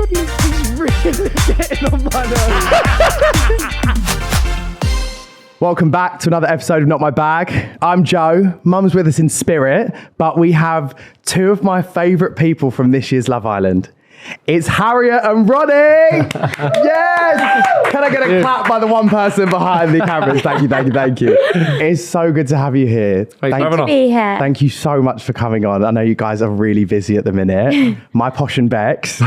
He's really getting on my nerves. Welcome back to another episode of Not My Bag. I'm Joe. Mum's with us in spirit, but we have two of my favourite people from this year's Love Island. It's Harriet and Ronnie. Yes! Can I get a clap by the one person behind the cameras? Thank you. It's so good to have you here. Thanks for being here. Thank you so much for coming on. I know you guys are really busy at the minute. My posh and Bex.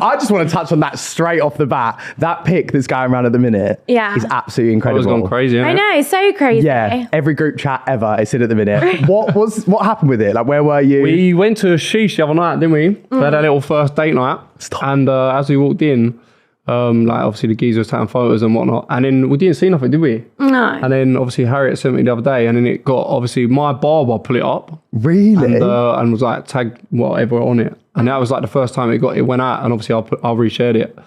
I just want to touch on that straight off the bat. That pic that's going around at the minute is absolutely incredible. It's gone crazy, I know, it's so crazy. Yeah, every group chat ever is in at the minute. What happened with it? Like, where were you? We went to Sheesh the other night, didn't we? We had a little first date night. And as we walked in, obviously the geezer was taking photos and whatnot. And then we didn't see nothing, did we? No. And then obviously Harriet sent me the other day, and then it got, obviously my barber put it up. Really? And was like, tag whatever on it. And that was like the first time it went out, and obviously I reshared it.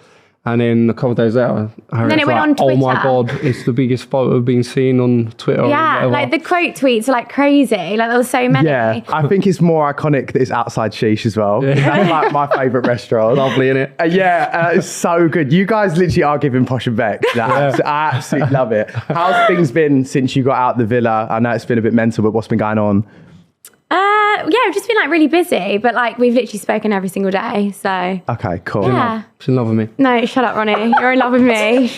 And then a couple of days later, then it went on Twitter. Oh my God, it's the biggest photo being seen on Twitter. Yeah, like the quote tweets are like crazy. Like there was so many. Yeah, I think it's more iconic that it's outside Sheesh as well. Yeah. That's like my favourite restaurant. Lovely, innit? It's so good. You guys literally are giving Posh and Beck. I absolutely love it. How's things been since you got out the villa? I know it's been a bit mental, but what's been going on? Yeah, we've just been like really busy, but like we've literally spoken every single day. So okay, cool. Yeah. She's in love with me. No, shut up, Ronnie. You're in love with me.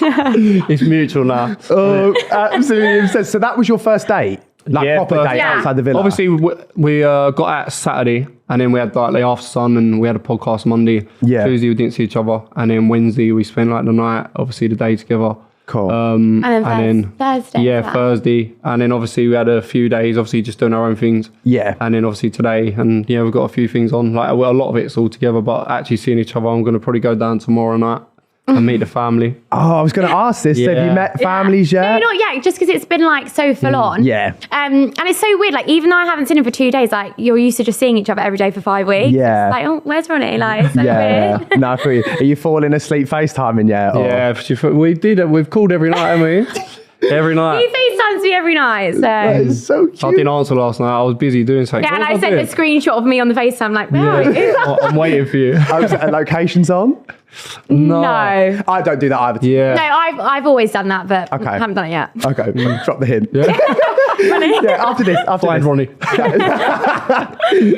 It's mutual now. Oh, absolutely. So that was your first date? Proper date outside the villa? Obviously, we got out Saturday, and then we had like the after sun, and we had a podcast Monday. Yeah. Tuesday we didn't see each other, and then Wednesday we spent like the night, obviously the day together. Cool. And then Thursday. Yeah, Thursday. And then obviously we had a few days, obviously just doing our own things. Yeah. And then obviously today, and yeah, we've got a few things on. Like, well, a lot of it's all together, but actually seeing each other, I'm going to probably go down tomorrow night and meet the family. Oh, I was going to ask this. Yeah. Have you met families yet? No, not yet, just because it's been like so full on. Yeah. And it's so weird, like even though I haven't seen him for 2 days, like you're used to just seeing each other every day for 5 weeks. Yeah. It's like, oh, where's Ronnie? Like, it's so weird. No, for you. Are you falling asleep FaceTiming yet? Or? Yeah, we did it. We've called every night, haven't we? Every night. He FaceTimes me every night. So. That is so cute. I didn't answer last night. I was busy doing something. Yeah, and I sent a screenshot of me on the FaceTime, like, where are you? I'm waiting for you. Locations on? No. I don't do that either. Yeah. No, I've always done that, but I haven't done it yet. Okay, drop the hint. Yeah. After this. Find Ronnie.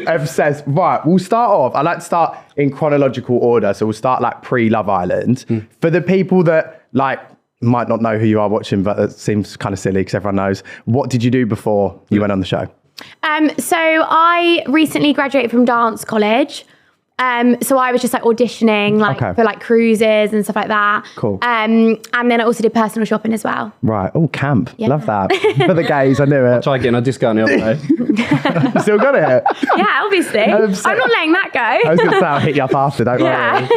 Obsessed. Right, we'll start off. I like to start in chronological order. So we'll start like pre-Love Island. For the people that like might not know who you are watching, but it seems kind of silly because everyone knows. What did you do before you went on the show? So I recently graduated from dance college. So I was just like auditioning for like cruises and stuff like that. Cool. And then I also did personal shopping as well. Right. Oh, camp. Yeah. Love that. For the gays, I knew it. Try getting a discount the other day. You still got it? Yeah, obviously. I'm not letting that go. I was going to say I'll hit you up after, don't worry.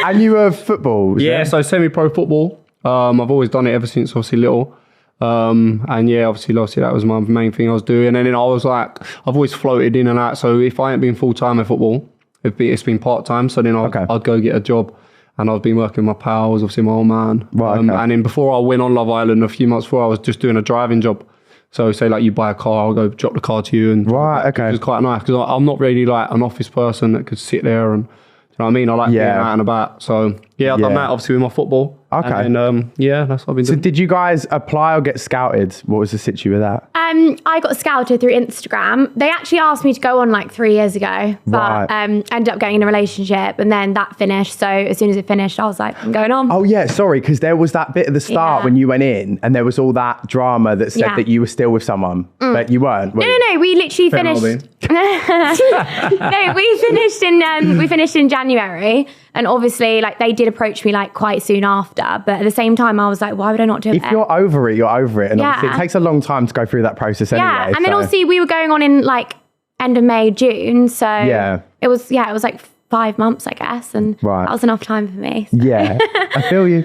And you were football? Yeah, so semi-pro football. I've always done it ever since obviously little. And yeah, obviously that was my main thing I was doing. And then I was like, I've always floated in and out. So if I ain't been full-time in football, it's been part-time. So then I'd go get a job. And I've been working with my pals, obviously my old man. Right, And then before I went on Love Island, a few months before, I was just doing a driving job. So say like you buy a car, I'll go drop the car to you. And right, okay. It was quite nice because I'm not really like an office person that could sit there and, you know what I mean? I like being out and about. So yeah, I've done that obviously with my football. Okay. And that's what I've been doing. So did you guys apply or get scouted? What was the situ with that? I got scouted through Instagram. They actually asked me to go on like 3 years ago, but ended up getting in a relationship and then that finished. So as soon as it finished, I was like, I'm going on. Oh yeah, sorry, because there was that bit at the start when you went in and there was all that drama that said that you were still with someone, but you weren't. No, we literally finished. No, we finished in January, and obviously like they did approach me like quite soon after, but at the same time I was like, why would I not do it? If you're over it, you're over it, and obviously it takes a long time to go through that process anyway. Yeah, and then obviously we were going on in like end of May, June, so it was like 5 months, I guess, and that was enough time for me. So. Yeah, I feel you.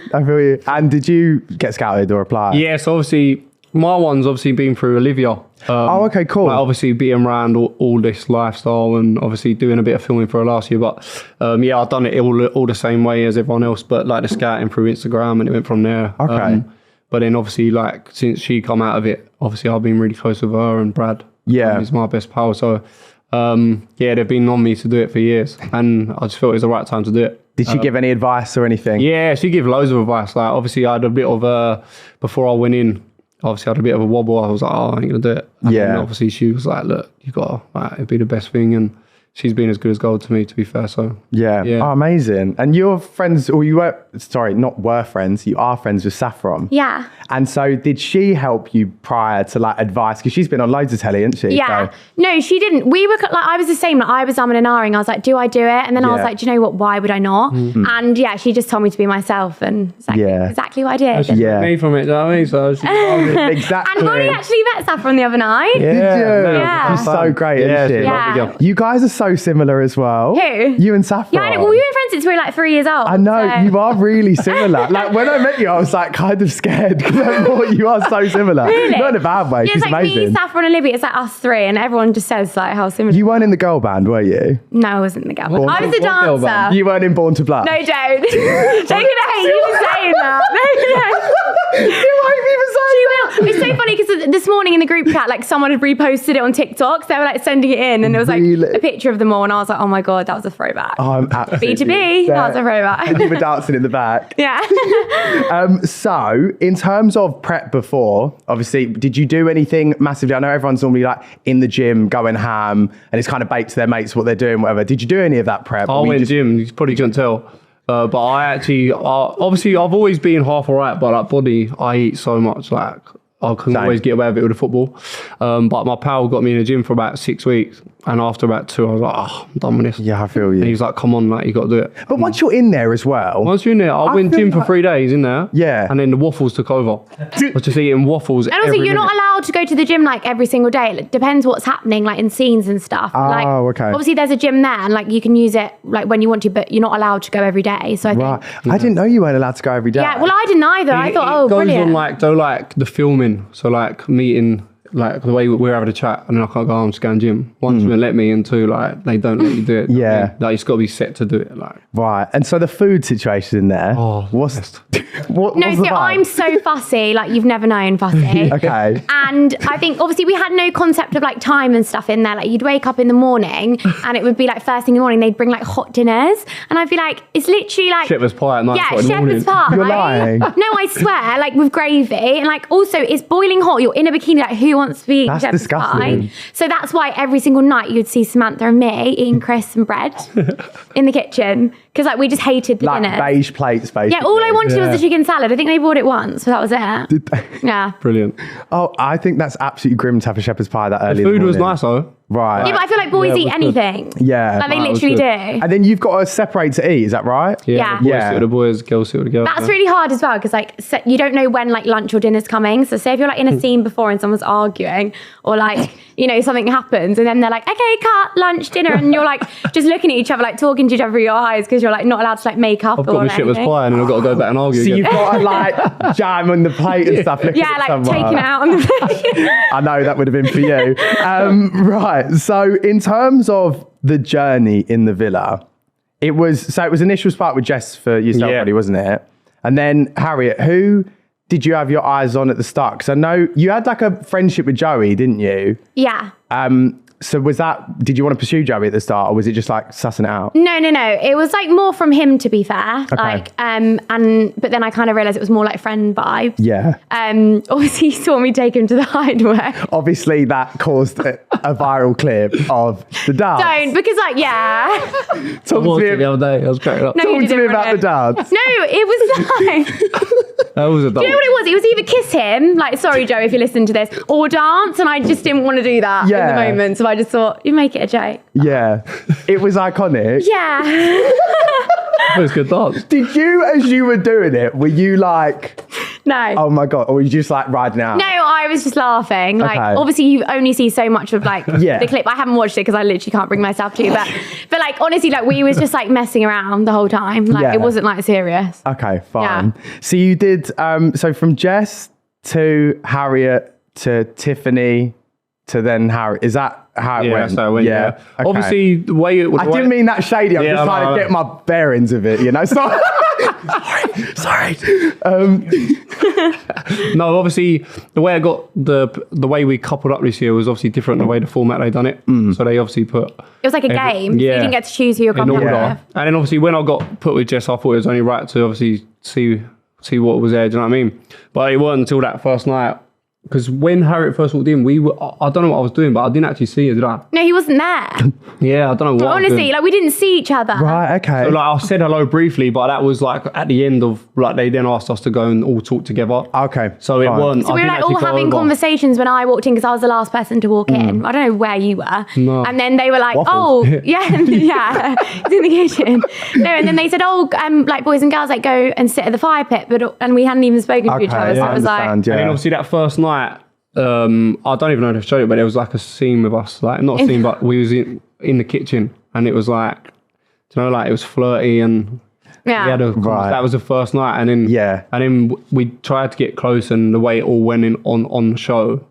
And did you get scouted or apply? Yeah, so obviously my one's obviously been through Olivia. Okay, cool. Like obviously being around all this lifestyle and obviously doing a bit of filming for her last year. But I've done it all the same way as everyone else, but like the scouting through Instagram, and it went from there. Okay. But then obviously like since she come out of it, obviously I've been really close with her and Brad. Yeah. He's my best pal. So they've been on me to do it for years, and I just felt it was the right time to do it. Did she give any advice or anything? Yeah, she gave loads of advice. Like, obviously, I had a bit of a, before I went in, obviously I had a bit of a wobble. I was like, oh, I ain't going to do it. And then obviously she was like, look, you got to, like, it'd be the best thing. And she's been as good as gold to me, to be fair. So, yeah. Oh, amazing. And you're friends, or you were, sorry, not were friends, you are friends with Saffron. Yeah. And so did she help you prior to like advice? Because she's been on loads of telly, hasn't she? Yeah. So, No, she didn't. We were like, I was the same. Like, I was umming and ahhing. I was like, do I do it? And then I was like, do you know what? Why would I not? And yeah, she just told me to be myself, and exactly what I did. She took me from it, do you know what I mean? So she exactly. And Ronnie actually met Saffron the other night. Did you? Yeah. She's so great, isn't she? Yeah. You guys are so similar as well. Who? You and Saffron. Yeah, well, we were friends since we were like 3 years old. I know, so. you are really similar. Like when I met you, I was like kind of scared because I thought you are so similar. Really? Not in a bad way. Yeah, She's it's like amazing. me, Saffron and Libby. It's like us three, and everyone just says like how similar. You weren't in the girl band, were you? No, I wasn't in the girl. Born I to- was a what girl dancer. band? You weren't in Born to Blush? No, don't. They're gonna hate you for saying that. No. You won't even say that. It's so funny because this morning in the group chat, like someone had reposted it on TikTok. So they were like sending it in, and there was like Really? a picture of them all, and I was like, oh my god, that was a throwback. I'm absolutely B2B, that was a And throwback. you were dancing in the back. Yeah. So, in terms of prep before, obviously, did you do anything massively? I know everyone's normally like in the gym, going ham, and it's kind of baked to their mates what they're doing, whatever. Did you do any of that prep? I Or were you went just- gym, you probably couldn't tell. But I actually, obviously, I've always been half alright, but like body, I eat so much, like I couldn't Same. always get away with it with the football. But my pal got me in the gym for about 6 weeks, and after about 2, I was like, oh, I'm done with this. Yeah, I feel And you. he's like, come on, like, you got to do it. But once you're in there as well, Once you're in there, I went feel gym for like- 3 days in there. Yeah. And then the waffles took over. I was just eating waffles. And also, every you're not minute. allowed to go to the gym like every single day. It depends what's happening, like in scenes and stuff. Like, okay. obviously, there's a gym there, and like you can use it like when you want to, but you're not allowed to go every day. So I think, right. I didn't know you weren't allowed to go every day. yeah. Well, I didn't either. I thought, oh, it goes brilliant. on like the filming, so like meeting, like the way we're having a chat, and then I can't go, I'm just going gym. One, they let me, and 2, like they don't let you do it. Yeah. Like it's got to be set to do it. Like Right. And so the food situation in there, what's No, the see, vibe? I'm so fussy, like you've never known fussy. Okay. And I think obviously we had no concept of like time and stuff in there. Like you'd wake up in the morning and it would be like first thing in the morning, they'd bring like hot dinners. And I'd be like, it's literally like shepherd's pie at night. yeah, in the morning. shepherd's pie. You're lying. No, I swear, like with gravy. And like also it's boiling hot. You're in a bikini, like who wants to be eating That's shepherd's disgusting. pie? So that's why every single night you'd see Samantha and me eating crisps and bread in the kitchen. Because like we just hated the Like dinner. beige plates, basically. Yeah, all I wanted was the chicken salad. I think they bought it once, so that was it. Did they? Yeah. Brilliant. Oh, I think that's absolutely grim to have a shepherd's pie that early. The in food the was morning. nice though. Right. Yeah, but I feel like boys Yeah, it eat was good. anything. Yeah. Like they Wow, it was literally good. do. And then you've got to separate to eat, is that right? Yeah. The boys Yeah. sit with the boys, girls sit with the girls. That's really hard as well because like you don't know when like lunch or dinner's coming. So say if you're like in a scene before and someone's arguing or like, you know, something happens and then they're like, okay, cut, lunch, dinner. And you're like just looking at each other, like talking to each other through your eyes because you're like not allowed to like make up I've or got the shepherd's anything. pie, and then I've got to go back and argue. So again. you've got to like jam on the plate and stuff. looking Yeah, at like someone. taking it out on the plate. I know that would have been for you. Right. So in terms of the journey in the villa, it was initial spark with Jess for yourself, Yeah. really, wasn't it? And then Harriet, who did you have your eyes on at the start? Because I know you had like a friendship with Joey, didn't you? Yeah. So did you want to pursue Joey at the start, or was it just like sussing it out? No. It was like more from him, to be fair. Like, but then I kind of realized it was more like friend vibes. Yeah. Obviously, he saw me take him to the hideaway. Obviously, that caused a viral clip of the dance. Don't, because like, yeah. Talk I to watched it me, the other day. I was cracking up. No, talk you to me didn't about the brilliant. dance. No, it was like, That was a you know what it was? It was either kiss him, like, sorry, Joe, if you listen to this, or dance, and I just didn't want to do that Yeah. in the moment. So I just thought, you make it a joke. Yeah. It was iconic. Yeah. It was a good dance. Did you, as you were doing it, were you like, No. oh my God, or were you just like riding out? No, I was just laughing. Like, Okay. obviously, you only see so much of like Yeah. the clip. I haven't watched it because I literally can't bring myself to. But like, honestly, like we was just like messing around the whole time. Like, Yeah. it wasn't like serious. Okay, fine. So you did, so from Jess to Harriet to Tiffany to then Harry, is that how it Yeah, went. that's how it went. Yeah. Okay. Obviously, the way it was. I didn't mean that shady. I'm just trying to get my bearings of it, you know? Sorry. No, obviously, the way I got the way we coupled up this year was obviously different than the way the format they done it. So they obviously put. It was like a game. So you Yeah. didn't get to choose who you're in coming order. with. And then obviously when I got put with Jess, I thought it was only right to obviously see what was there. Do you know what I mean? But it wasn't until that first night. Because when Harriet first walked in, I don't know what I was doing, but I didn't actually see her, did I? No, he wasn't there. Yeah, I don't know what I was Honestly, doing. like we didn't see each other. Right, okay. So like I said hello briefly, but that was like at the end of like they then asked us to go and all talk together. Okay. So it fine. wasn't. So we were like all having conversations when I walked in because I was the last person to walk in. I don't know where you were. No. And then they were like, Waffles. oh, yeah, it's in the kitchen. No, and then they said, oh, like boys and girls, like go and sit at the fire pit. And we hadn't even spoken to each other. So I it was like, understand, And then obviously that first night, I don't even know if I showed it, but there was like a scene with us, like not a scene, but we was in the kitchen, and it was like, you know, like it was flirty, and yeah. we had Right. that was the first night, and then and then we tried to get close, and the way it all went in on the show,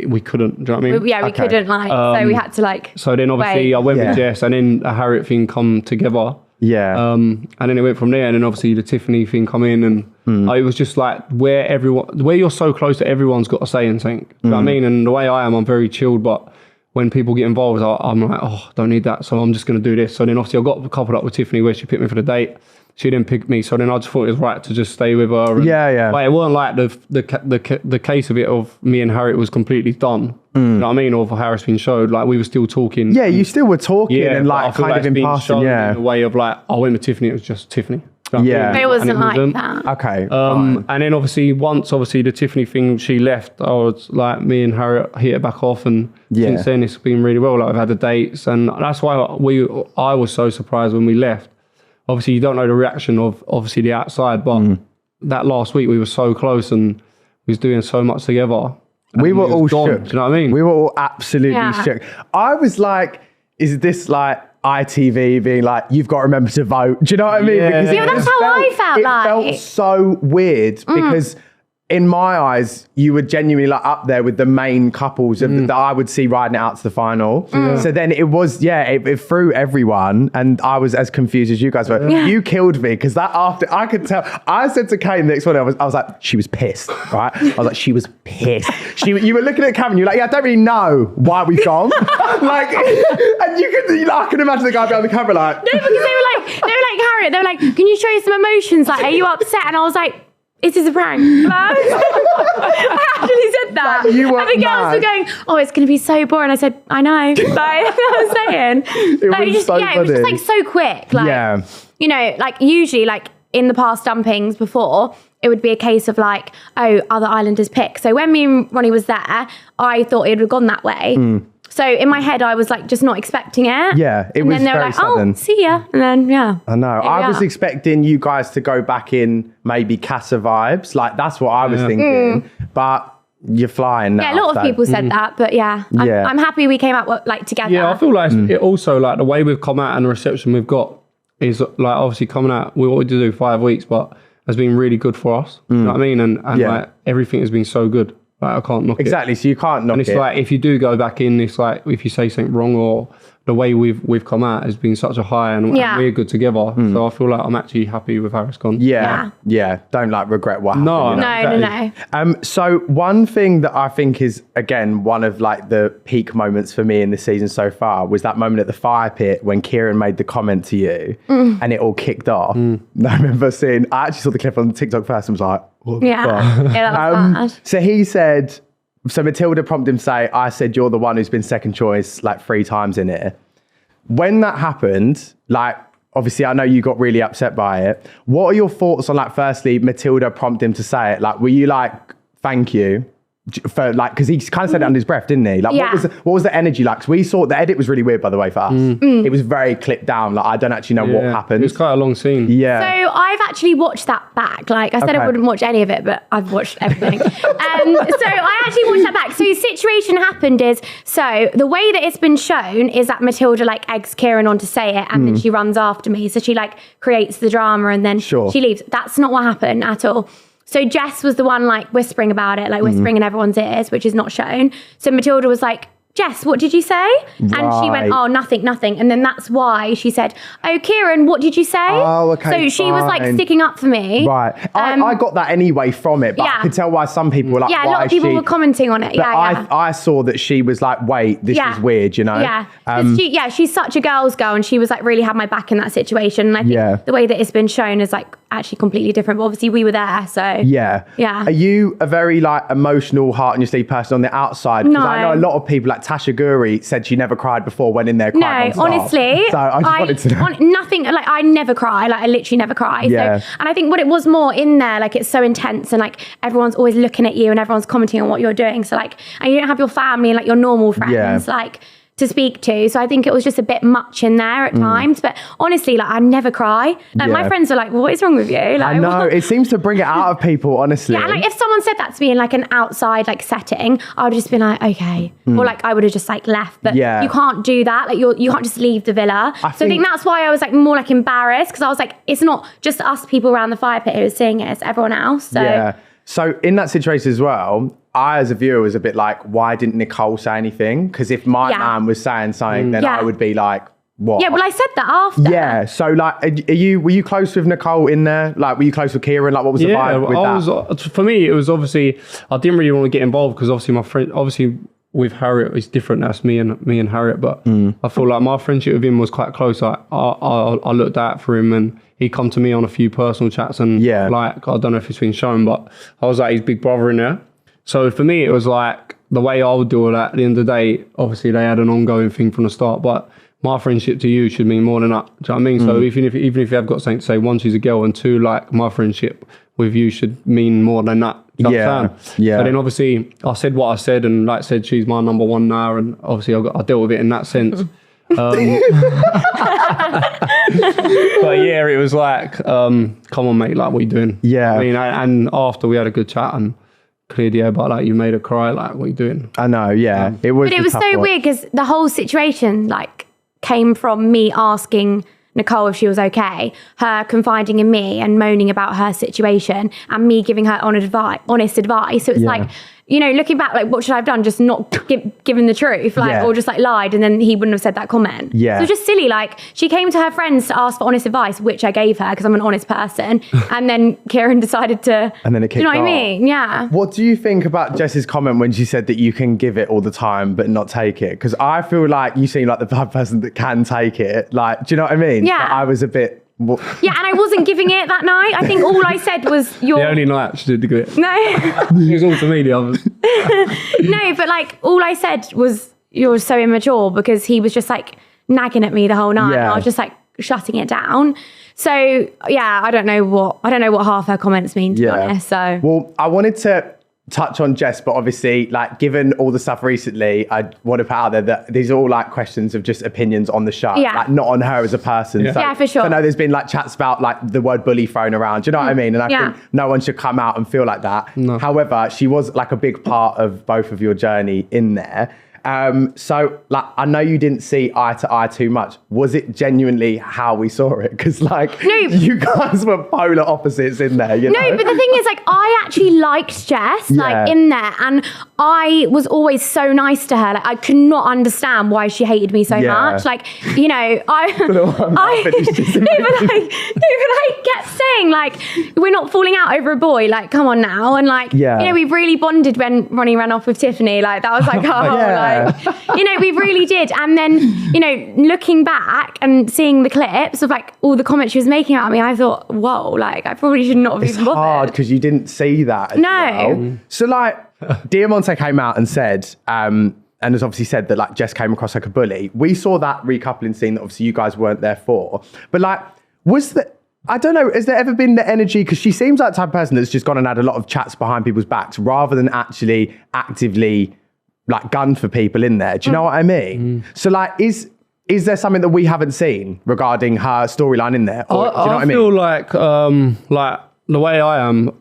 we couldn't. Do you know what I mean? Yeah, we couldn't like, so we had to like. So then obviously I went with Jess, and then a Harriet thing come together. Yeah. And then it went from there, and then obviously the Tiffany thing come in, and it was just like where you're so close to everyone's got a say in something. You know what I mean? And the way I am, I'm very chilled, but when people get involved, I'm like, oh, don't need that, so I'm just going to do this. So then obviously I got coupled up with Tiffany where she picked me for the date. She didn't pick me, so then I just thought it was right to just stay with her. And, Yeah. Like, it wasn't like the case of it of me and Harriet was completely done. You know what I mean? Or for Harris being showed, like we were still talking. Yeah, you still were talking Yeah, and but I like feel kind of it's in been passing, shown yeah. in a way of like, I went with Tiffany, it was just Tiffany. You know what I Yeah. mean? But it wasn't And like wasn't. that. Okay. fine. And then obviously once the Tiffany thing, she left, I was like, me and Harriet hit it back off, and since then it's been really well. Like we've had the dates, and that's why I was so surprised when we left. Obviously you don't know the reaction of obviously the outside, but that last week we were so close and we was doing so much together. We were all gone, shook. do you know what I mean? We were all absolutely shook. I was like, is this like ITV being like, you've got to remember to vote? Do you know what I mean? Yeah. Because Yeah, it that's just how I felt it like. felt so weird because in my eyes, you were genuinely like up there with the main couples that I would see riding it out to the final. So then it was, it threw everyone, and I was as confused as you guys were. Yeah. You killed me because that after, I could tell, I said to Kane the next one, I was like, she was pissed, right? I was like, she was pissed. You were looking at Cameron, you're like, yeah, I don't really know why we've gone. Like, and I could imagine the guy behind the camera like. No, because they were like Harriet, they were like, can you show you some emotions? Like, are you upset? And I was like, this is a prank. I actually said that. Like, you were and the girls were going, oh, it's going to be so boring. I said, I know. Like, I was saying. It was so it was just funny. like so quick. Like, you know, like usually like in the past dumpings before, it would be a case of like, oh, other islanders pick. So when me and Ronnie was there, I thought it would have gone that way. So in my head, I was like just not expecting it. Yeah, it and was then they were very like, sudden. oh, see ya. And then, I know. I was expecting you guys to go back in maybe Casa vibes. Like, that's what I was thinking. But you're flying now. Yeah, a lot of people said that, but I'm happy we came out like together. Yeah, I feel like it also, like the way we've come out and the reception we've got is like obviously coming out, we wanted to do 5 weeks, but has been really good for us. You know what I mean? And like everything has been so good. Like I can't knock it. Exactly, so you can't knock it. And it's like, if you do go back in, it's like, if you say something wrong or the way we've come out has been such a high and we're good together. So I feel like I'm actually happy with how it's gone. Yeah. Don't like regret what happened. No. So one thing that I think is, again, one of like the peak moments for me in the season so far was that moment at the fire pit when Kieran made the comment to you and it all kicked off. I remember I actually saw the clip on TikTok first and was like, what the fuck? Yeah, that was bad. So he said, so Matilda prompted him to say, I said you're the one who's been second choice like 3 times in it. When that happened, like, obviously I know you got really upset by it. What are your thoughts on, like, firstly, Matilda prompted him to say it? Like, were you like, thank you? For like, because he kind of said it under his breath, didn't he? Like, what was the energy like? 'Cause we saw the edit was really weird, by the way, for us. It was very clipped down. Like, I don't actually know what happened. It was quite a long scene. Yeah. So I've actually watched that back. Like I said, I wouldn't watch any of it, but I've watched everything. So I actually watched that back. So the situation happened is, so the way that it's been shown is that Matilda like eggs Kieran on to say it, and then she runs after me. So she like creates the drama, and then she leaves. That's not what happened at all. So Jess was the one like whispering about it, like whispering in everyone's ears, which is not shown. So Matilda was like Jess, what did you say? And she went, oh, nothing. And then that's why she said, oh, Kieran, what did you say? Oh, okay. So she was like sticking up for me. Right. I got that anyway from it, but I could tell why some people were like, yeah, a lot of people were commenting on it. But I saw that she was like, wait, this is weird, you know? Yeah. She's such a girl's girl, and she was like really had my back in that situation. And I think the way that it's been shown is like actually completely different. But obviously we were there, so. Yeah. Are you a very like emotional, heart on your sleeve person on the outside? Because I know a lot of people, like Tasha Guri said she never cried before, went in there crying. No, honestly. So I just wanted to know. Nothing, like I never cry, like I literally never cry. Yeah. So, and I think what it was more in there, like it's so intense and like everyone's always looking at you and everyone's commenting on what you're doing. So like, and you don't have your family and like your normal friends, like to speak to. So I think it was just a bit much in there at times. But honestly, like I never cry. Like my friends are like, well, what is wrong with you? Like, I know, it seems to bring it out of people, honestly. Yeah, and like if someone said that to me in like an outside like setting, I would just be like, okay. Or like I would have just like left. But you can't do that. Like you can't just leave the villa. I think that's why I was like more like embarrassed, because I was like, it's not just us people around the fire pit who are seeing it, it's everyone else. So. Yeah. So in that situation as well, I, as a viewer, was a bit like, why didn't Nicole say anything? Because if my man was saying something, then I would be like, what? Yeah, well, I said that after. Yeah, so like, were you close with Nicole in there? Like, were you close with Kieran? Like, what was the vibe with that? For me, it was obviously, I didn't really want to get involved because obviously my friend, obviously with Harriet, it's different. That's me and Harriet, but I feel like my friendship with him was quite close. Like, I looked out for him, and he come to me on a few personal chats, and like, I don't know if it's been shown, but I was like his big brother in there. So for me, it was like the way I would do it at the end of the day, obviously they had an ongoing thing from the start, but my friendship to you should mean more than that. Do you know what I mean? So even if you have got something to say, one, she's a girl, and two, like my friendship with you should mean more than that. Do you know what I'm saying? Yeah. But then obviously I said what I said, and like I said, she's my number one now, and obviously I dealt with it in that sense. But yeah, it was like, come on, mate, like what are you doing? Yeah. I mean, and after we had a good chat and cleared the air, but like you made her cry, like what are you doing? I know, yeah. It was. But it was so weird because the whole situation like came from me asking Nicole if she was okay, her confiding in me and moaning about her situation, and me giving her honest advice. So it's like, you know, looking back, like what should I have done? Just not given the truth, like, or just like lied, and then he wouldn't have said that comment. Yeah. So it was just silly. Like she came to her friends to ask for honest advice, which I gave her because I'm an honest person. And then Kieran decided to, and then it kicked you know what off. I mean? Yeah. What do you think about Jess's comment when she said that you can give it all the time but not take it? Because I feel like you seem like the type of person that can take it. Like, do you know what I mean? Yeah. Like, I was a bit. Yeah, and I wasn't giving it that night. I think all I said was the only night she did give it. No. It was all to me, the others. No, but like all I said was you're so immature, because he was just like nagging at me the whole night, and I was just like shutting it down. So yeah, I don't know what half her comments mean, to be honest. So well, I wanted to touch on Jess, but obviously, like, given all the stuff recently, I want to put out there that these are all like questions of just opinions on the show, like not on her as a person. Yeah, So, for sure. So I know there's been like chats about like the word bully thrown around. Do you know what I mean? And I think no one should come out and feel like that. No. However, she was like a big part of both of your journey in there. So like, I know you didn't see eye to eye too much. Was it genuinely how we saw it? Because like, you guys were polar opposites in there, you know? No, but the thing is, like, I actually liked Jess, like, in there. And I was always so nice to her. Like, I could not understand why she hated me so much. Like, you know, I kept saying, like, we're not falling out over a boy. Like, come on now. And like, you know, we really bonded when Ronnie ran off with Tiffany. Like, that was like, like, you know, we really did. And then, you know, looking back and seeing the clips of like all the comments she was making about me, I thought, whoa, like I probably should not have even bothered. It's hard because you didn't see that. No. So like, Diamante came out and said, and has obviously said that like Jess came across like a bully. We saw that recoupling scene that obviously you guys weren't there for. But like, I don't know, has there ever been the energy? Because she seems like the type of person that's just gone and had a lot of chats behind people's backs rather than actually actively like gun for people in there. Do you know what I mean? So like, is there something that we haven't seen regarding her storyline in there? Or, do you know what I mean? Feel like the way I am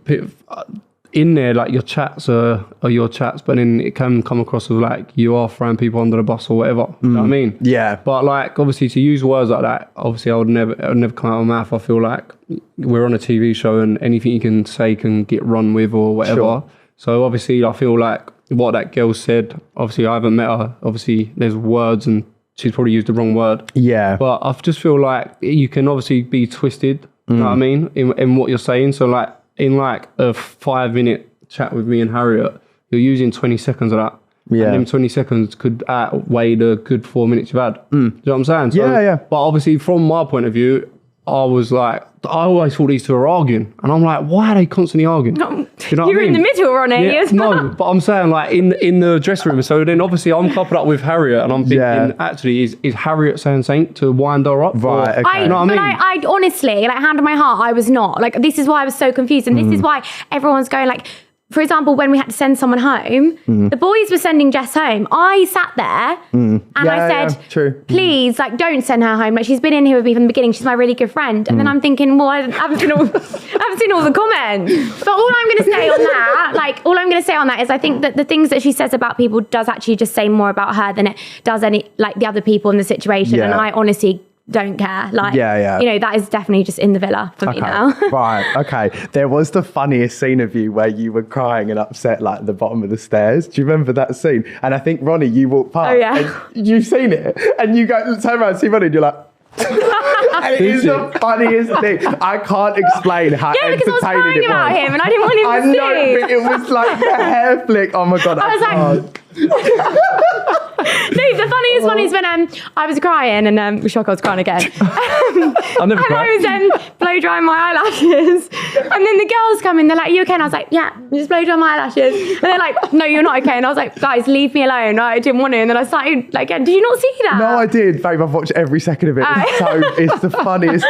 in there, like your chats are your chats, but then it can come across as like you are throwing people under the bus or whatever. You know what I mean? Yeah. But like, obviously to use words like that, obviously it would never come out of my mouth. I feel like we're on a TV show and anything you can say can get run with or whatever. Sure. So obviously I feel like what that girl said. Obviously, I haven't met her. Obviously, there's words and she's probably used the wrong word. Yeah. But I just feel like you can obviously be twisted, you know what I mean, in what you're saying. So like in like a 5-minute chat with me and Harriet, you're using 20 seconds of that. Yeah. And them 20 seconds could outweigh the good 4 minutes you've had. Do you know what I'm saying? So, Yeah. But obviously from my point of view, I was like, I always thought these two were arguing. And I'm like, why are they constantly arguing? Do you know what I You're mean? in the middle, Ronnie. Yeah, no, but I'm saying like in the dressing room. So then obviously I'm coupled up with Harriet and I'm thinking actually is Harriet saying something to wind her up? Right, okay. You know what I mean? I honestly, like, hand on my heart, I was not. Like, this is why I was so confused. And this is why everyone's going like, for example, when we had to send someone home, the boys were sending Jess home. I sat there and I said, true. please, like, don't send her home. Like, she's been in here with me from the beginning. She's my really good friend. And then I'm thinking, well, I haven't seen all the comments. But all I'm going to say on that, is I think that the things that she says about people does actually just say more about her than it does any, like, the other people in the situation. Yeah. And I honestly don't care. Like, you know, that is definitely just in the villa for me now. Right, okay. There was the funniest scene of you where you were crying and upset like at the bottom of the stairs. Do you remember that scene? And I think, Ronnie, you walked past. Oh, yeah. And you've seen it. And you go, turn around and see Ronnie and you're like... and it is the funniest thing. I can't explain how entertaining because I was crying it was. about him and I didn't want him to I see. know, but it was like the hair flick. Oh my God. I was like... No, the funniest one is when I was crying and shock, I was crying again. I never and cried. I was blow drying my eyelashes. And then the girls come in, they're like, you okay? And I was like, yeah, just blow dry my eyelashes. And they're like, no, you're not okay. And I was like, guys, leave me alone. I didn't want to. And then I started like, did you not see that? No, I did, babe. I've watched every second of it. It's the funniest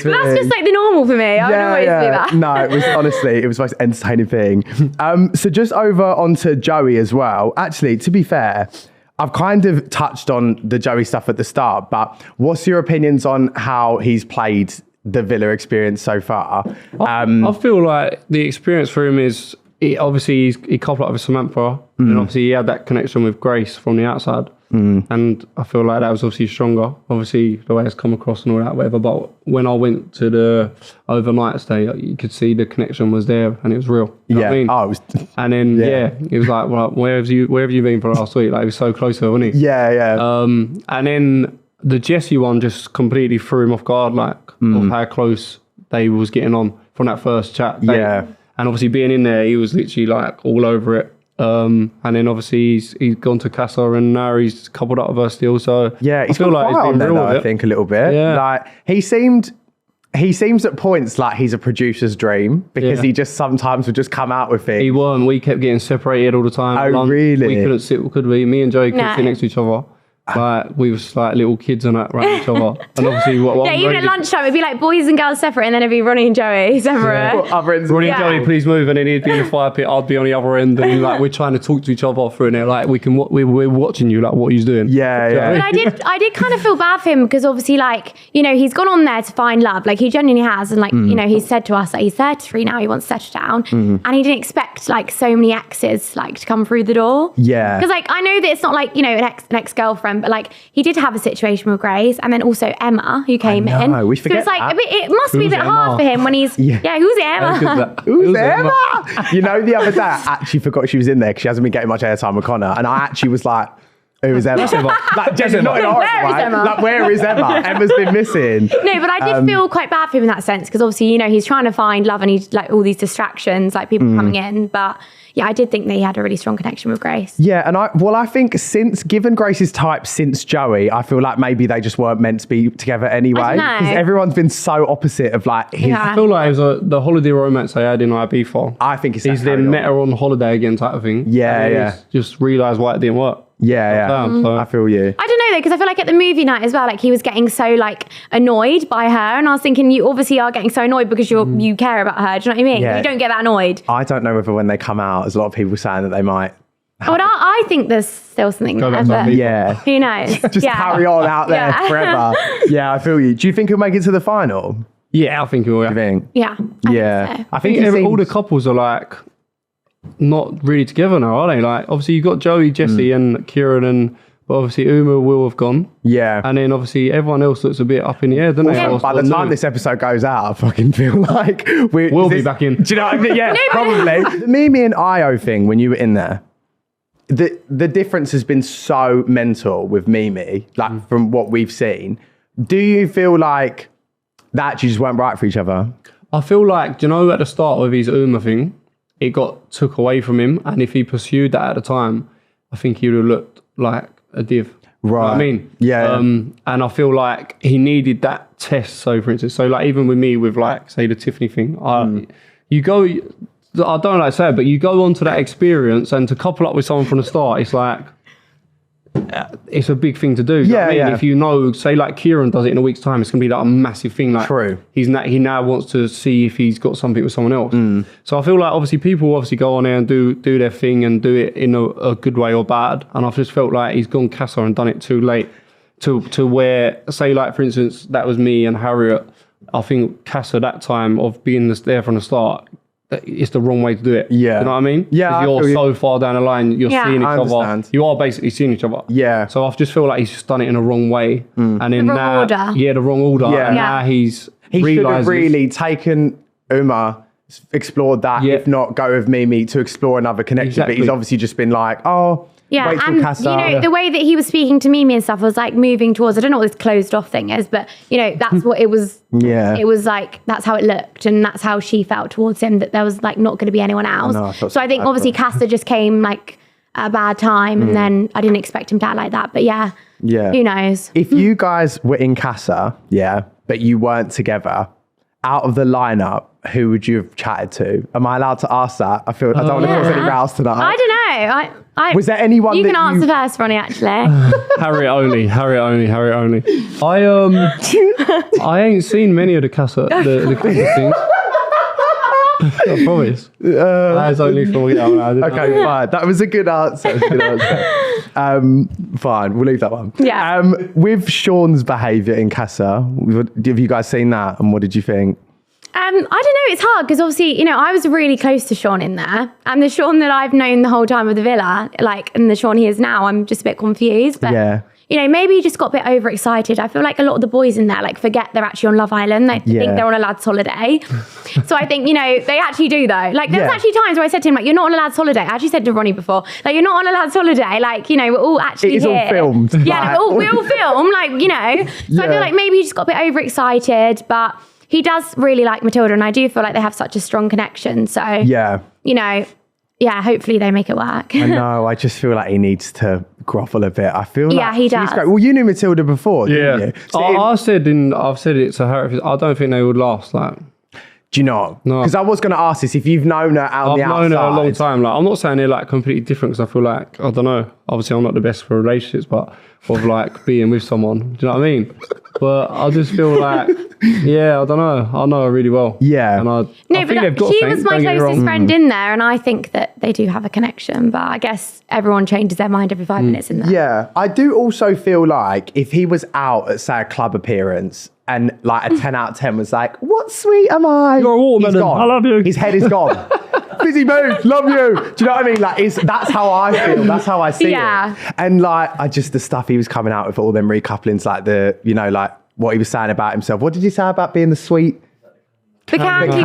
thing. That's just like the normal for me. I would always do that. No, it was honestly, it was the most entertaining thing. So just over onto Joey as well. Actually, to be fair, I've kind of touched on the Joey stuff at the start, but what's your opinions on how he's played the Villa experience so far? I feel like the experience for him is, obviously he coupled up with Samantha and obviously he had that connection with Grace from the outside. And I feel like that was obviously stronger. Obviously the way it's come across and all that, whatever. But when I went to the overnight stay, you could see the connection was there and it was real. You know what I mean? Oh, it was... And then it was like, well, where have you been for last week? Like, it was so close to her, wasn't he? Yeah. And then the Jessie one just completely threw him off guard, like of how close they was getting on from that first chat. Yeah. And obviously being in there, he was literally like all over it. And then obviously he's gone to Casa and now he's coupled up with her still. So yeah, he's I feel like he's been real with it. I think a little bit. Yeah. Like he seems at points like he's a producer's dream because he just sometimes would just come out with things. He won. We kept getting separated all the time. Oh, really? We couldn't sit, could we? Me and Joey couldn't No. sit next to each other. Like we was like little kids and that around each other. And obviously Even at lunchtime, it'd be like boys and girls separate, and then it'd be Ronnie and Joey separate. Ronnie and Joey, please move, and then he'd be in the fire pit. I'd be on the other end, and like we're trying to talk to each other through there. Like we're watching you, like what he's doing. Yeah. But I did kind of feel bad for him because obviously, like, you know, he's gone on there to find love, like he genuinely has, and like you know, he's said to us that he's 33 now, he wants to settle down, and he didn't expect like so many exes like to come through the door. Yeah. Because like I know that it's not like, you know, an ex-girlfriend, but like he did have a situation with Grace, and then also Emma who came in. We forget so it's like that. it must be a bit hard for him when he's who's Emma? Who's Emma? You know, the other day I actually forgot she was in there because she hasn't been getting much airtime with Connor, and I actually was like, who's Emma? Like, just not in a horrible way. Emma? Like, where is Emma? Emma's been missing. No, but I did feel quite bad for him in that sense because obviously, you know, he's trying to find love and he's like all these distractions, like people coming in. But yeah, I did think that he had a really strong connection with Grace. Yeah, and I think given Grace's type since Joey, I feel like maybe they just weren't meant to be together anyway. I don't know. Because everyone's been so opposite of like his. Yeah. I feel like it was the holiday romance I had in Ibiza. I think it's he's that then met her on holiday again type of thing. Yeah, and yeah. he's just realised why it didn't work. Yeah. So. I feel you. I don't know though, because I feel like at the movie night as well, like he was getting so like annoyed by her, and I was thinking, you obviously are getting so annoyed because you care about her. Do you know what I mean? Yeah. You don't get that annoyed. I don't know whether when they come out, there's a lot of people saying that they might. But I think there's still something there. back to But Ibiza. Yeah. who knows? Just carry on out there Yeah. forever. Yeah, I feel you. Do you think he'll make it to the final? Yeah, I think he will. Do you think? Yeah. Yeah. I think so. I think he all the seems- couples are like not really together now, are they? Like obviously you've got Joey, Jessie and Kieran, but obviously Uma will have gone. Yeah. And then obviously everyone else looks a bit up in the air, don't they? Yeah. By the time this episode goes out, I fucking feel like We'll be back in. Do you know what I mean? Yeah, probably. The Mimi and Io thing when you were in there, the difference has been so mental with Mimi, like from what we've seen. Do you feel like that actually just weren't right for each other? I feel like, do you know, at the start of his Uma thing, it got took away from him, and if he pursued that at the time, I think he would have looked like a div. Right. You know what I mean? Yeah. And I feel like he needed that test. So, for instance, like even with me, with like, say, the Tiffany thing, you go, I don't like to say it, but you go on to that experience, and to couple up with someone from the start, it's like, it's a big thing to do. You know what I mean? If you know, say like Kieran does it in a week's time, it's going to be like a massive thing. Like, true. He now wants to see if he's got something with someone else. So I feel like obviously people go on there and do their thing and do it in a good way or bad. And I've just felt like he's gone Casa and done it too late to where, say like for instance, that was me and Harriet. I think Casa that time of being there from the start, it's the wrong way to do it. Yeah. You know what I mean? Yeah. You're so far down the line, you're seeing each other. You are basically seeing each other. Yeah. So I just feel like he's just done it in the wrong way. And then the wrong order. Yeah, the wrong order. Yeah. And now he should have really taken Uma, explored that, if not go with Mimi to explore another connection. Exactly. But he's obviously just been like, yeah, wait till and Casa. you know, the way that he was speaking to Mimi and stuff was like moving towards, I don't know what this closed off thing is, but you know, that's what it was. Yeah. It was like, that's how it looked, and that's how she felt towards him, that there was like not going to be anyone else. So I think obviously Casa just came like at a bad time, and then I didn't expect him to act like that. But yeah, who knows? If you guys were in Casa, but you weren't together, out of the lineup, who would you have chatted to? Am I allowed to ask that? I don't want to cause any rows tonight. I don't know. Was there anyone you that can answer first, Ronnie, actually. Harriet only. I ain't seen many of the Casa things. I promise. That is only for Okay, fine. That was a good answer. Fine, we'll leave that one. Yeah. With Sean's behaviour in Casa, have you guys seen that, and what did you think? I don't know, it's hard because obviously, you know, I was really close to Sean in there, and the Sean that I've known the whole time of the villa, like, and the Sean he is now, I'm just a bit confused. But, you know, maybe he just got a bit overexcited. I feel like a lot of the boys in there, like, forget they're actually on Love Island. They think they're on a lad's holiday. So I think, you know, they actually do though. Like, there's actually times where I said to him, like, you're not on a lad's holiday. I actually said to Ronnie before, like, you're not on a lad's holiday. Like, you know, we're all actually here. All filmed. Yeah, we all film, like, you know. So I feel like maybe he just got a bit overexcited, but he does really like Matilda, and I do feel like they have such a strong connection. So, you know, hopefully they make it work. I know, I just feel like he needs to grovel a bit. I feel like he does. Great. Well, you knew Matilda before, didn't you? So I've said it to her, I don't think they would last. Like, do you not? No. Because I was going to ask this, if you've known her out on the outside. I've known her a long time. Like, I'm not saying they're like completely different, because I feel like, I don't know, obviously I'm not the best for relationships, but of like being with someone, do you know what I mean? But I just feel like, I don't know. I know her really well. Yeah. And I think they've got she things, was my closest friend in there, and I think that they do have a connection, but I guess everyone changes their mind every 5 minutes in there. Yeah. I do also feel like if he was out at, say, a club appearance and like a 10 out of 10 was like, what sweet am I? You're a watermelon. He's gone. I love you. His head is gone. Busy move, love you. Do you know what I mean? Like, that's how I feel. That's how I see it. And like, the stuff he was coming out with, all them recouplings, like like what he was saying about himself. What did you say about being the sweet? The candy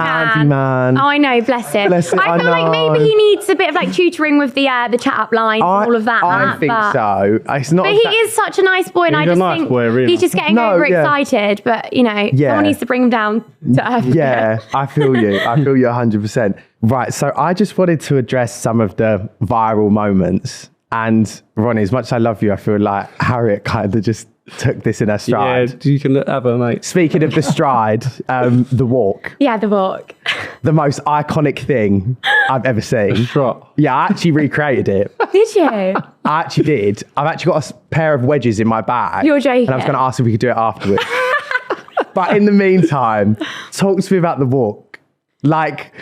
man. Oh, I know, bless him. I feel like maybe he needs a bit of like tutoring with the chat up lines and all of that. I think so. It's not. But he is such a nice boy, and I just think he's just getting overexcited. But you know, someone needs to bring him down to earth. Yeah, I feel you. I feel you 100%. Right. So I just wanted to address some of the viral moments. And Ronnie, as much as I love you, I feel like Harriet kind of just took this in her stride. Yeah, you can have her, mate. Speaking of the stride, the walk. Yeah, the walk. The most iconic thing I've ever seen. The strut. Yeah, I actually recreated it. Did you? I actually did. I've actually got a pair of wedges in my bag. You're joking. And I was going to ask if we could do it afterwards. But in the meantime, talk to me about the walk. Like,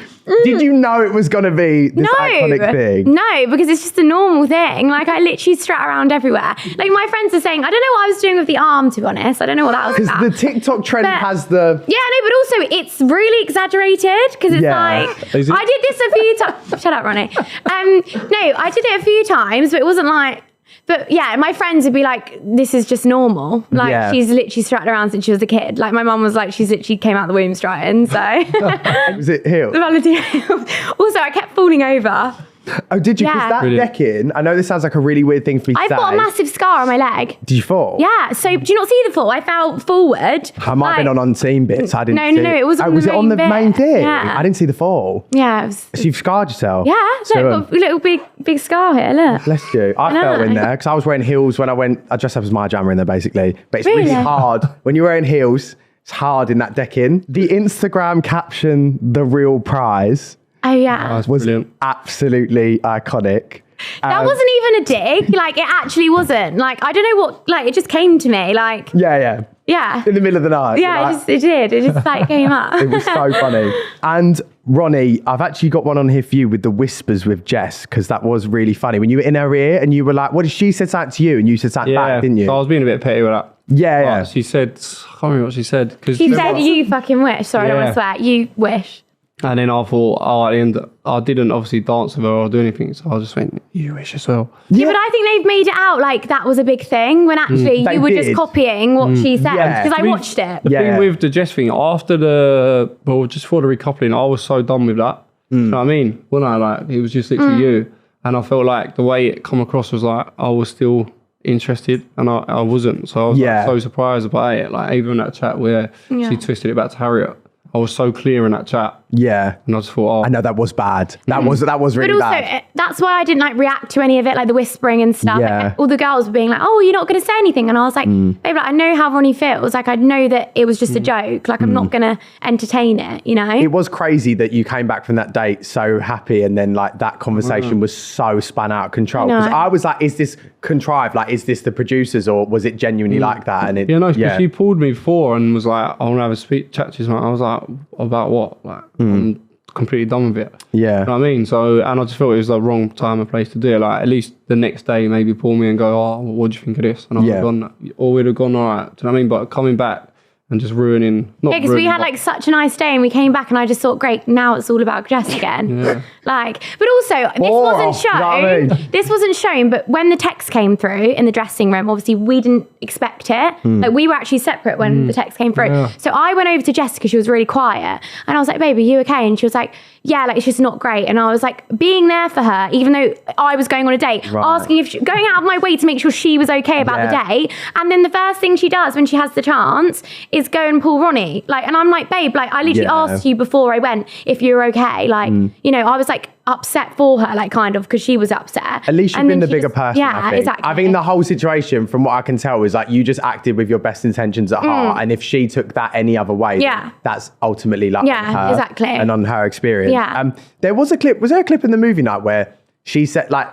did you know it was going to be this iconic thing? No, because it's just a normal thing. Like, I literally strut around everywhere. Like, my friends are saying, I don't know what I was doing with the arm, to be honest. I don't know what that was about. Because the TikTok trend has the... Yeah, no, but also it's really exaggerated, because it's like... I did this a few times. Shut up, Ronnie. No, I did it a few times, but it wasn't like... But yeah, my friends would be like, this is just normal. Like, she's literally strutted around since she was a kid. Like, my mum was like, she's literally came out the womb strutting, so. Was it healed? Also, I kept falling over. Oh, did you? Because Yeah. that Brilliant. decking, I know this sounds like a really weird thing for me to I've say. got a massive scar on my leg. Did you fall? Yeah, so do you not see the fall? I fell forward. I might have been on unseen bits. I didn't No, see no, no, it was on was the it on the main main bit. thing? Yeah. I didn't see the fall. Yeah, it was, So you've scarred yourself? yeah, So, look, got a little big scar here, look. bless you. I know. fell in there because I was wearing heels when I went. I dressed up as my jammer in there basically. But it's really Really? hard when you're wearing heels. It's hard in that decking. The Instagram caption, "The real prize," Oh, yeah. That's was brilliant. absolutely iconic. That wasn't even a dig. Like, it actually wasn't. Like, I don't know what, like, it just came to me. Like, Yeah. yeah. In the middle of the night. Yeah, like, it did. It just, like, came up. It was so funny. And Ronnie, I've actually got one on here for you with the whispers with Jess, because that was really funny. When you were in her ear and you were like, what did she say something to you? And you said something back, didn't you? So I was being a bit petty with that. Yeah. She said, I can't remember what she said. She said, you fucking wish. Sorry, I don't want to Yeah. swear. You wish. And then I thought, at the end, I didn't obviously dance with her or do anything. So I just went, you wish as well. Yeah, but I think they've made it out like that was a big thing when actually They you were did. just copying what she said. Yeah. Because I watched it. The Yeah. thing with the Jess thing, after just for the recoupling, I was so done with that. You know what I mean? When I it was just literally you. And I felt like the way it come across was like, I was still interested and I wasn't. So I was Yeah. so surprised about it. Like even that chat where Yeah. she twisted it back to Harriet, I was so clear in that chat. Yeah. And I just thought, I know that was bad. That was really But also, bad. that's why I didn't like react to any of it, like the whispering and stuff. Yeah. Like, all the girls were being like, "Oh, you're not going to say anything," and I was like, "Babe, like, I know how Ronnie feels. Like, I know that it was just a joke. Like, I'm not going to entertain it. You know." It was crazy that you came back from that date so happy, and then like that conversation was so spun out of control. I know. Because I was like, is this contrived? Like, is this the producers, or was it genuinely like that? And it, yeah, no, because she pulled me before and was like, I want to have a chat to you. I was like, about what? Like, I'm completely done with it. Yeah. You know what I mean? So, and I just felt it was the wrong time and place to do it. Like, at least the next day, maybe pull me and go, oh, what do you think of this? And I would have gone, or we'd have gone, all right. Do you know what I mean? But coming back and just ruining, not Yeah, because we ruining, had but- like such a nice day and we came back and I just thought, great, now it's all about Jess again. Yeah. Like, but also this wasn't shown. you know what I mean? This wasn't shown, but when the text came through in the dressing room, obviously we didn't expect it. Like we were actually separate when the text came through. Yeah. So I went over to Jess because she was really quiet and I was like, babe, are you okay? And she was like, yeah, like it's just not great. And I was like being there for her, even though I was going on a date, asking if going out of my way to make sure she was okay about the date. And then the first thing she does when she has the chance is go and pull Ronnie. Like, and I'm like, babe, like I literally asked you before I went if you're okay. Like, you know, I was like upset for her, like kind of, because she was upset. At least you've And been then the she bigger just- person. Yeah, I think. exactly. I think the whole situation, from what I can tell, is like you just acted with your best intentions at heart. And if she took that any other way, then Yeah. that's ultimately like Yeah, on her exactly. and on her experience. Yeah. There was a clip. Was there a clip in the movie night where she said like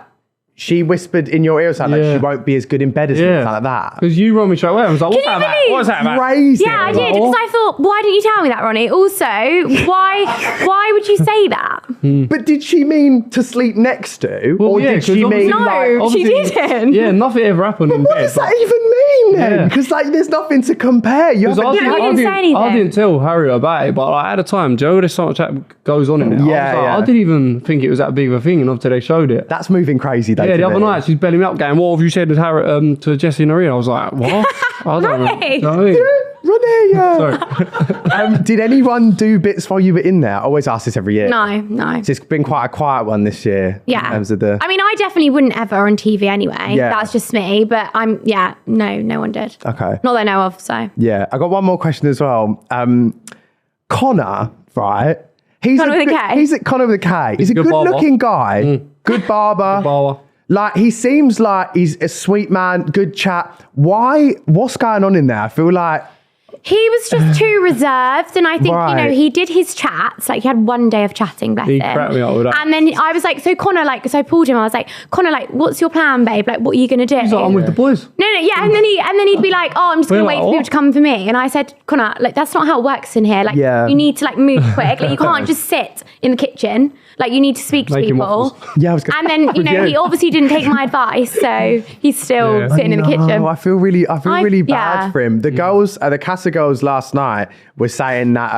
she whispered in your ear something like she won't be as good in bed as me, something like that? Because you run me straight away. I was like, what's Can that you about? believe- What's that about? Crazy. Yeah, I did, because I thought, why didn't you tell me that, Ronnie? Also, why would you say that? But did she mean to sleep next to, Well, or yeah, did 'cause she mean obviously- No, like? she obviously- didn't. Yeah, nothing ever happened in What bed. does that even mean then? Yeah. Because like, there's nothing to compare. You Because haven't. you didn't say anything. I didn't tell Harriet about it, but like, at the time, Joe, there's so much that goes on in it. Yeah. I didn't even think it was that big of a thing, and until they showed it. That's moving crazy though. Yeah, to the other me. night she's belling me up, going, "What have you said to Harriet, to Jessie and Maria?" I was like, "What? I don't know." Ronnie. You know what I mean? Ronnie, yeah. Sorry. Did anyone do bits while you were in there? I always ask this every year. No. So it's been quite a quiet one this year. Yeah. In terms of the. I mean, I definitely wouldn't ever on TV anyway. Yeah. That's just me. But no one did. Okay. Not that I know of, so. Yeah. I got one more question as well. Connor, right? He's Connor with a K? He's at Connor with a K. He's a good barber. good-looking guy. Good barber. Barber. Like, he seems like he's a sweet man, good chat. What's going on in there? I feel like, He was just too reserved, and I think, you know, Right. he did his chats, like he had one day of chatting, bless He him. cracked me up with that. And then I was like, so Connor, like, so I pulled him, I was like, Connor, like, what's your plan, babe? Like, what are you going to do? He's like, I'm with the boys. No, yeah, and then he'd be like, "Oh, I'm just gonna We're wait like, for people what? to come for me." And I said, "Connor, like that's not how it works in here. Like Yeah. you need to like move quick. Like you can't just sit in the kitchen. Like you need to speak to Making people." waffles. yeah, I was gonna. And then you know he obviously didn't take my advice, so he's still Yeah. sitting in the kitchen. I feel really bad yeah. for him. The girls, the Casa girls last night were saying that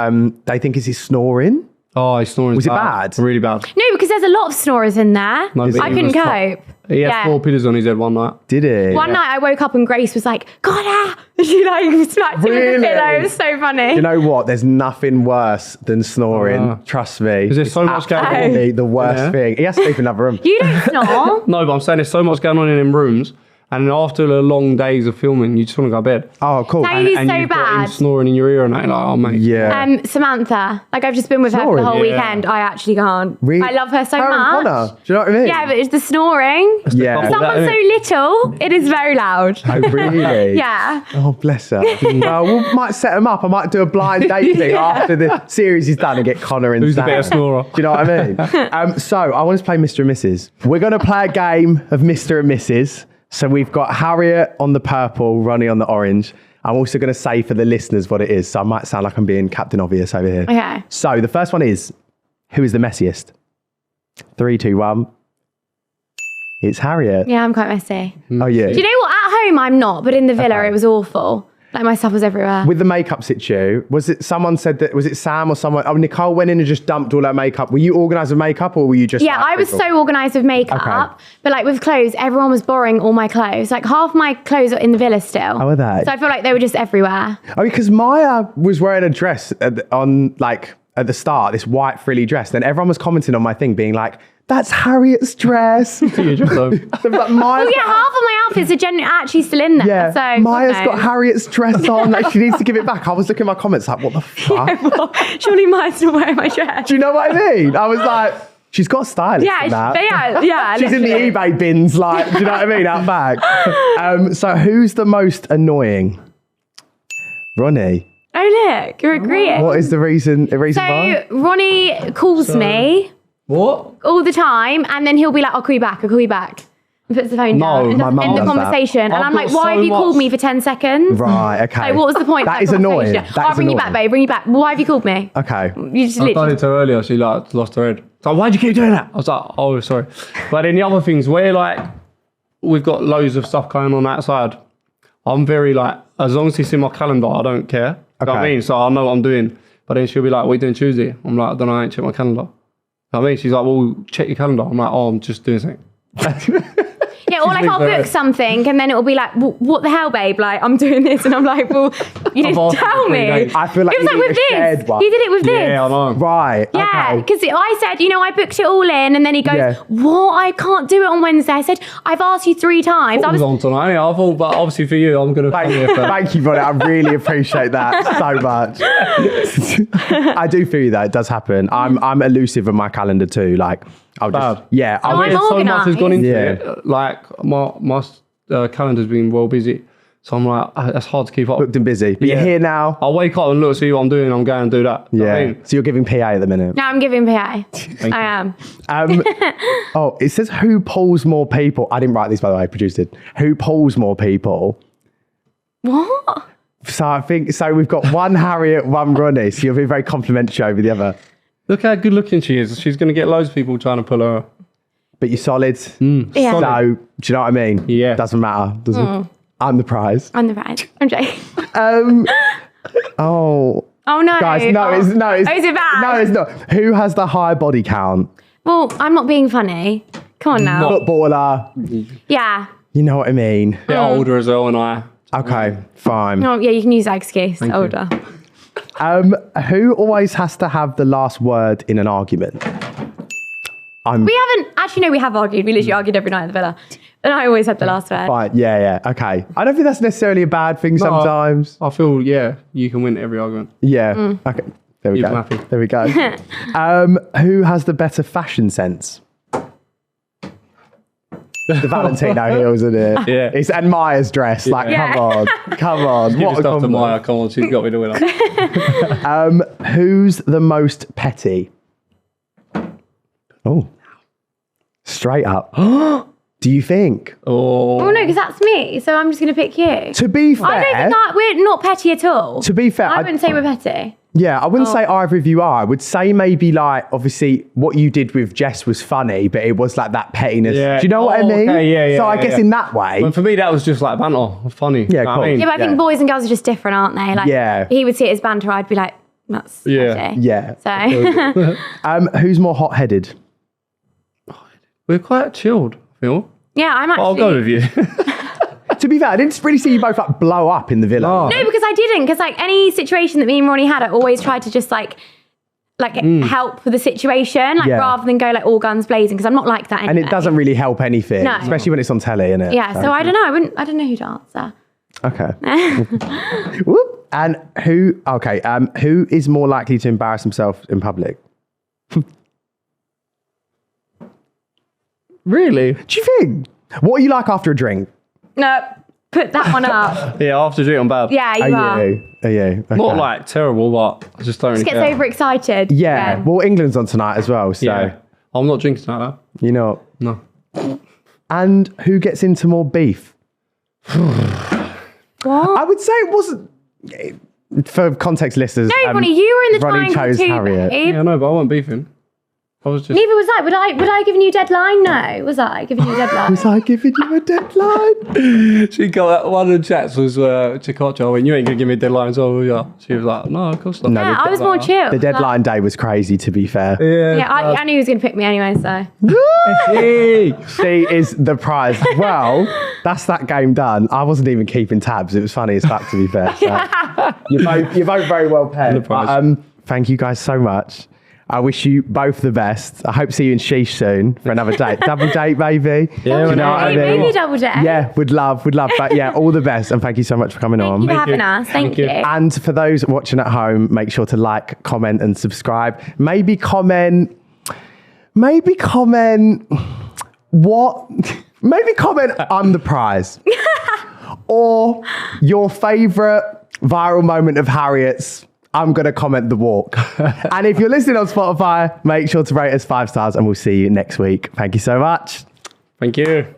they think it's his snoring. Oh, he's snoring. Was it bad? Really bad. No, because because there's a lot of snorers in there. No, but I he couldn't was cope. He had 4 pillows on his head one night. Did he? One night I woke up and Grace was like, "Connor!" She like smacked him with the pillow. It was so funny. You know what? There's nothing worse than snoring. Trust me. Because there's so much going on. Absolutely the worst thing. He has to sleep in another room. You don't snore. No, but I'm saying there's so much going on in them rooms. And then after the long days of filming, you just want to go to bed. Oh, cool. Tell you And so you've got him bad. snoring in your ear and that. Like, oh, mate. Yeah. Samantha, like I've just been with her for Snoring? the whole Yeah. weekend. I actually can't. Really? I love her so Karen much. Connor, do you know what I mean? Yeah, but it's the snoring. Yeah. Someone's so little, it is very loud. Oh, really? Yeah. Oh, bless her. Well, we might set him up. I might do a blind date thing after the series is done and get Connor and Who's the Sam. better snorer? Do you know what I mean? So I want us to play Mr. and Mrs. We're going to play a game of Mr. and Mrs. So we've got Harriet on the purple, Ronnie on the orange. I'm also going to say for the listeners what it is. So I might sound like I'm being Captain Obvious over here. Okay. So the first one is, who is the messiest? 3, 2, 1. It's Harriet. Yeah, I'm quite messy. Oh, yeah. Do you know what? At home, I'm not, but in the villa, it was awful. Like my stuff was everywhere. With the makeup situ, was it someone said that, was it Sam or someone? Oh, Nicole went in and just dumped all her makeup. Were you organised with makeup or were you just? Yeah, like, I was free-for-all? so organised with makeup, Okay. but like with clothes, everyone was borrowing all my clothes. Like half my clothes are in the villa still. Oh, are they? So I feel like they were just everywhere. Oh, because Maya was wearing a dress at the start, this white frilly dress. Then everyone was commenting on my thing, being like, "That's Harriet's dress." You just So it was like, Maya's Oh yeah, half of my outfits are actually still in there. yeah, So Maya's God got knows. Harriet's dress on. Like she needs to give it back. I was looking at my comments like, what the fuck? Surely Maya's not wearing my dress. Do you know what I mean? I was like, she's got a stylist. Yeah, in that. yeah. She's in the literally. eBay bins, like, do you know what I mean? Out back. So who's the most annoying? Ronnie. Oh look, you're agreeing. What is the reason? Why? So Ronnie calls me What? all the time, and then he'll be like, "I'll call you back. I'll call you back." And puts the phone No, down. And my mum end the does that. conversation. And I've I'm got like, "Why so have you called much- me for 10 seconds?" Right, okay. Like, what was the point? That of is annoying. conversation? That I'll is bring you annoying. back, babe. Bring you back. Why have you called me? Okay. You just I done literally. it to her earlier. She like lost her head. So why'd you keep doing that? I was like, oh, sorry. But then the other things where like we've got loads of stuff going on outside. I'm very like, as long as it's in my calendar, I don't care. You know what I Okay. mean? So I know what I'm doing. But then she'll be like, what are you doing Tuesday? I'm like, I don't know, I ain't checked my calendar. You know what I mean? She's like, well, check your calendar. I'm like, oh, I'm just doing something. Yeah, or like leaves I'll her book head. something and then it'll be like, "What the hell, babe? Like, I'm doing this." And I'm like, "Well, you didn't asked tell for 3 me." days. I feel like It was you like need with a shared this. one. He did it with this. Yeah, I know. Right. Yeah, Okay. because I said, I booked it all in, and then he goes, Yeah. "What? I can't do it on Wednesday." I said, "I've asked you 3 times." I I was was, on tonight. I thought, but obviously for you, I'm going to come here first. Thank you, Ronnie. I really appreciate that so much. I do feel you though. It does happen. I'm elusive with my calendar too. Like, I'll just, Bad. yeah. No, I'll I'm just, So much has gone into Yeah. it. Like my calendar's been well busy. So I'm like, it's hard to keep up. booked and busy. But you're Yeah. here now. I'll wake up and look, see what I'm doing. I'm going to do that. You know what I Yeah. mean? So you're giving PA at the minute. now I'm giving PA. I am. Oh, it says who pulls more people. I didn't write these, by the way. I produced it. Who pulls more people? What? So I think so. We've got one Harriet, one Ronnie. So you're being very complimentary over the other. Look how good looking she is. She's going to get loads of people trying to pull her. But you're solid. Yeah. So do you know what I mean? Yeah. Doesn't matter. Doesn't. I'm the prize. On the right. I'm joking. Oh. Oh no. Guys, no, oh. it's no, it's Oh, is it bad? No, it's not. Who has the high body count? Well, I'm not being funny. Come on now. Footballer. Yeah. You know what I mean? Bit older as well, and I. Okay, fine. Oh, yeah, you can use that excuse. you. Older. Who always has to have the last word in an argument? We haven't, actually, no, we have argued. We literally argued every night at the villa. And I always had the last word. Fine. Yeah. Okay. I don't think that's necessarily a bad thing sometimes. I feel, you can win every argument. Yeah. Okay. There we You're go. happy. There we go. Who has the better fashion sense? The Valentino heels, isn't it? Yeah. It's and Maya's dress. Like, Yeah. come on. Give What your a stuff to combo. Maya. Come on, she's got me the winner. Who's the most petty? Oh. Straight up. Do you think? Oh, Oh, no, because that's me. So I'm just going to pick you. To be fair, I don't think we're not petty at all. to be fair, I wouldn't say we're petty. yeah, I Oh. wouldn't say either of you are. I would say maybe like, obviously, what you did with Jess was funny, but it was like that pettiness. Yeah. Do you know what I Oh, mean? okay, yeah, So I yeah, guess yeah. in that way, But for me, that was just like banter, funny. Yeah, You know what cool. I mean? Yeah, but I think boys and girls are just different, aren't they? Like, Yeah. he would see it as banter, I'd be like, that's Yeah. petty. yeah. So, Who's more hot-headed? We're quite chilled, I feel. Yeah, I'm actually. I'll go with you. To be fair, I didn't really see you both like blow up in the villa. No. No, because I didn't. Because like any situation that me and Ronnie had, I always tried to just like help with the situation, like Yeah. rather than go like all guns blazing. Because I'm not like that anyway. And it doesn't really help anything, No. especially when it's on telly, innit? Yeah, so I don't know. I don't know who to answer. Okay. Whoop. And who is more likely to embarrass himself in public? Really? Do you think? What are you like after a drink? No, put that one up. Yeah, after drink, I'm bad. Yeah, you are. Are you? Okay. Not like terrible, but I just don't really Just care. gets overexcited. Yeah. Well, England's on tonight as well, so Yeah. I'm not drinking tonight, you know. though. No. And who gets into more beef? What? I would say it wasn't. For context listeners, No, Ronnie, you were in the Ronnie triangle chose too, Harriet. babe. Yeah, no, but I wasn't beefing. I was just... Neither was I. Would I giving you a deadline? No. Was I giving you a deadline? Was I giving you a deadline? She got one of the chats was Chikocha. I went, you ain't gonna give me a deadline as well, will ya? She was like, no, of course not. No, Yeah, I was more chill. The deadline day was crazy, to be fair. Yeah, I knew he was going to pick me anyway, so. She is the prize. Well, that's that game done. I wasn't even keeping tabs. It was funny as fuck, to be fair. So. You're both very well paired. But, thank you guys so much. I wish you both the best. I hope to see you in Sheesh soon for another date. Double date, maybe. Yeah, you know what I mean? Maybe double date. Yeah, would love. But yeah, all the best. And thank you so much for coming on. Thank you for having us. Thank you. And for those watching at home, make sure to like, comment, and subscribe. Maybe comment what? Maybe comment I'm the prize. Or your favourite viral moment of Harriet's. I'm going to comment the walk. And if you're listening on Spotify, make sure to rate us 5 stars and we'll see you next week. Thank you so much. Thank you.